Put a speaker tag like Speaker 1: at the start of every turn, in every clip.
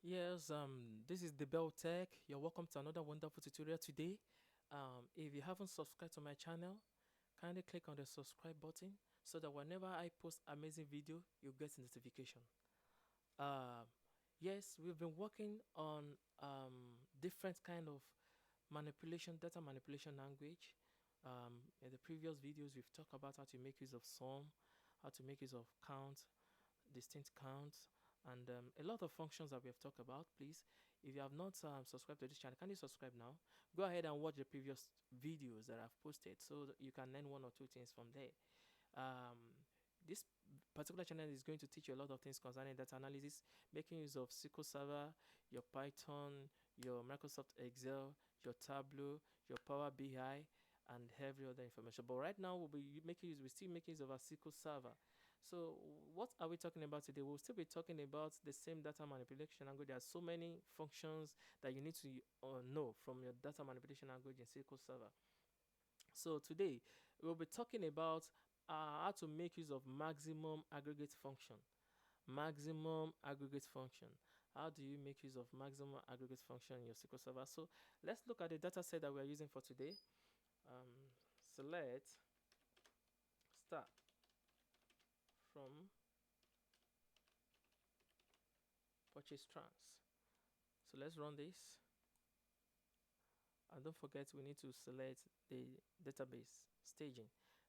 Speaker 1: Yes, this is the Bell Tech. You're welcome to another wonderful tutorial today. If you haven't subscribed to my channel, kindly click on the subscribe button so that whenever I post amazing video, you get notification. Um, yes, we've been working on different kind of data manipulation language. In the previous videos, we've talked about how to make use of sum, how to make use of count, distinct counts, and a lot of functions that we have talked about. Please, if you have not subscribed to this channel, can you subscribe now? Go ahead and watch the previous videos that I've posted so that you can learn one or two things from there. um, this particular channel is going to teach you a lot of things concerning data analysis, making use of SQL Server, your Python, your Microsoft Excel, your Tableau, your Power BI, and every other information. But right now, we're still making use of our SQL Server. So, what are we talking about today? We'll still be talking about the same data manipulation language. There are so many functions that you need to know from your data manipulation language in SQL Server. So today we'll be talking about how to make use of maximum aggregate function. Maximum aggregate function. How do you make use of maximum aggregate function in your SQL Server? So let's look at the data set that we are using for today. Select start from purchase trans. So let's run this. And don't forget we need to select the database staging.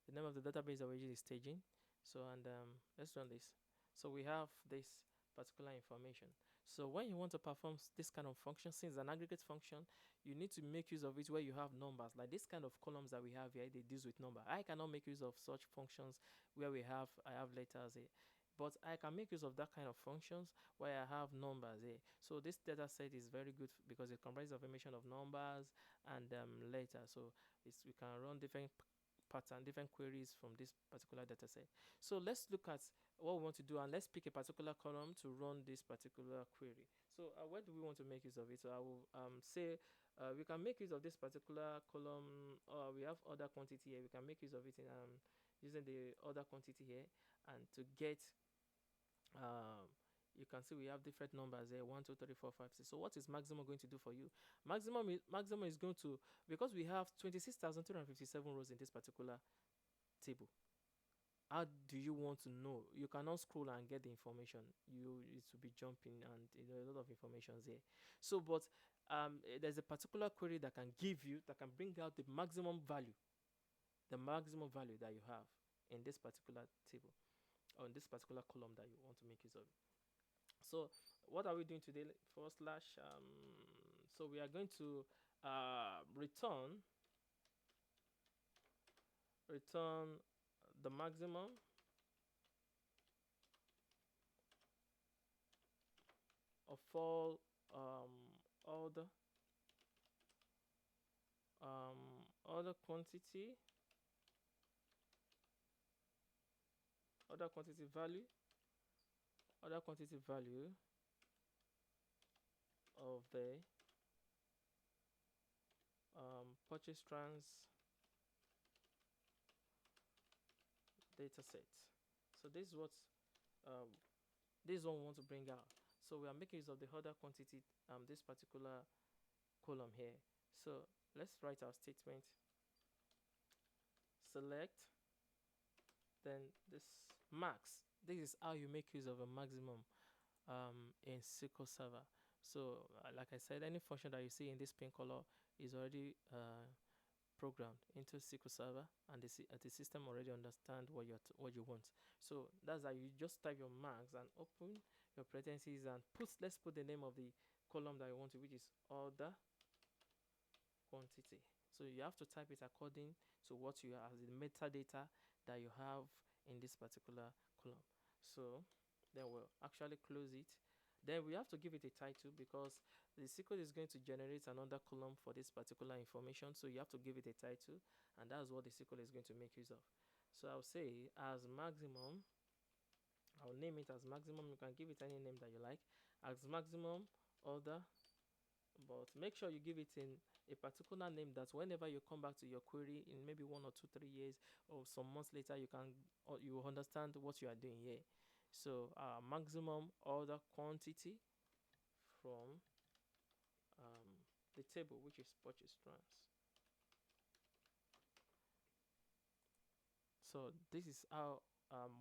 Speaker 1: The name of the database that we're using is staging. So and let's run this. So we have this particular information. So when you want to perform this kind of function, since it's an aggregate function, you need to make use of it where you have numbers. Like this kind of columns that we have here, they deals with number. I cannot make use of such functions where I have letters here. But I can make use of that kind of functions where I have numbers here. So this data set is very good because it comprises of information of numbers and letters. So we can run different queries from this particular data set. So let's look at what we want to do and let's pick a particular column to run this particular query. So where do we want to make use of it? So I will say we can make use of this particular column, or we have other quantity here. We can make use of it in using the other quantity here, and to get you can see we have different numbers here, 1 2 3 4 5 6. So what is maximum going to do for you? Maximum is going to, because we have 26,257 rows in this particular table. How do you want to know? You cannot scroll and get the information. It will be jumping, and a lot of information here. So but there's a particular query that can bring out the maximum value that you have in this particular table, or in this particular column that you want to make use of. So what are we doing today? Forward slash so we are going to return the maximum of all the other quantity value of the purchase trans data set. So this is what this one we want to bring out. So we are making use of the other quantity, this particular column here. So let's write our statement. Select, then this max. This is how you make use of a maximum in SQL Server. So like I said, any function that you see in this pink color is already programmed into SQL Server, and the system already understand what you want. So that's how you just type your max and open your parentheses and let's put the name of the column that you want to, which is order quantity. So you have to type it according to what you have, the metadata that you have in this particular column. So then we'll actually close it. Then we have to give it a title because the SQL is going to generate another column for this particular information. So you have to give it a title, and that's what the SQL is going to make use of. So I'll say as maximum, I'll name it as maximum. You can give it any name that you like. As maximum order, but make sure you give it in a particular name that whenever you come back to your query in maybe 1 or 2 3 years or some months later, you will understand what you are doing here. So maximum order quantity from the table, which is purchase trans. So this is how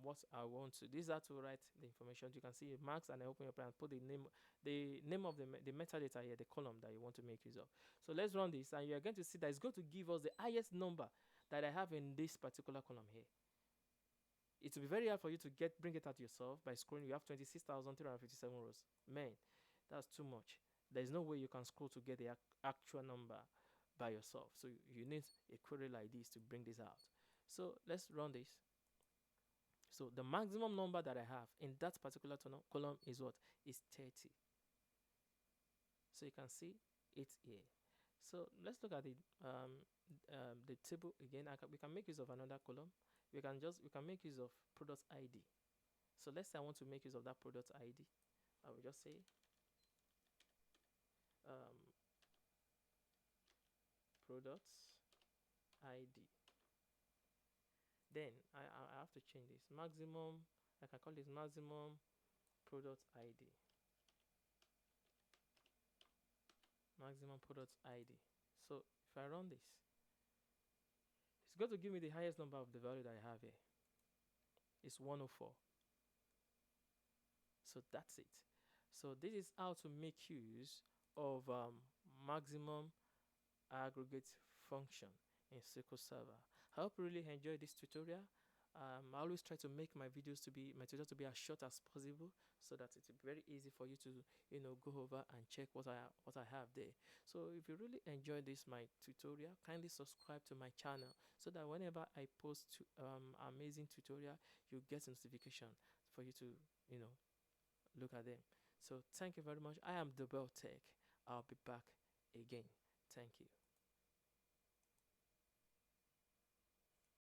Speaker 1: what I want to. This is how to write the information. You can see marks, and I open up and put the name of the metadata here, the column that you want to make use of. So let's run this, and you are going to see that it's going to give us the highest number that I have in this particular column here. It will be very hard for you to bring it out yourself by scrolling. You have 26,357 rows. Man, that's too much. There's no way you can scroll to get the actual number by yourself. So you need a query like this to bring this out. So let's run this. So the maximum number that I have in that particular column is what? Is 30. So you can see it here. So let's look at the table again. We can make use of another column. We can make use of product ID. So let's say I want to make use of that product ID. I will just say product ID. Then I have to change this maximum. I can call this maximum product ID. Maximum product ID. So if I run this, it's going to give me the highest number of the value that I have here. It's 104. So that's it. So this is how to make use of maximum aggregate function in SQL Server. I hope you really enjoyed this tutorial. I always try to make my tutorials to be as short as possible, so that it's very easy for you to go over and check what I have there. So if you really enjoyed this my tutorial, kindly subscribe to my channel, so that whenever I post amazing tutorial, you get notification for you to look at them. So thank you very much. I am Dobel Tech. I'll be back again. Thank you.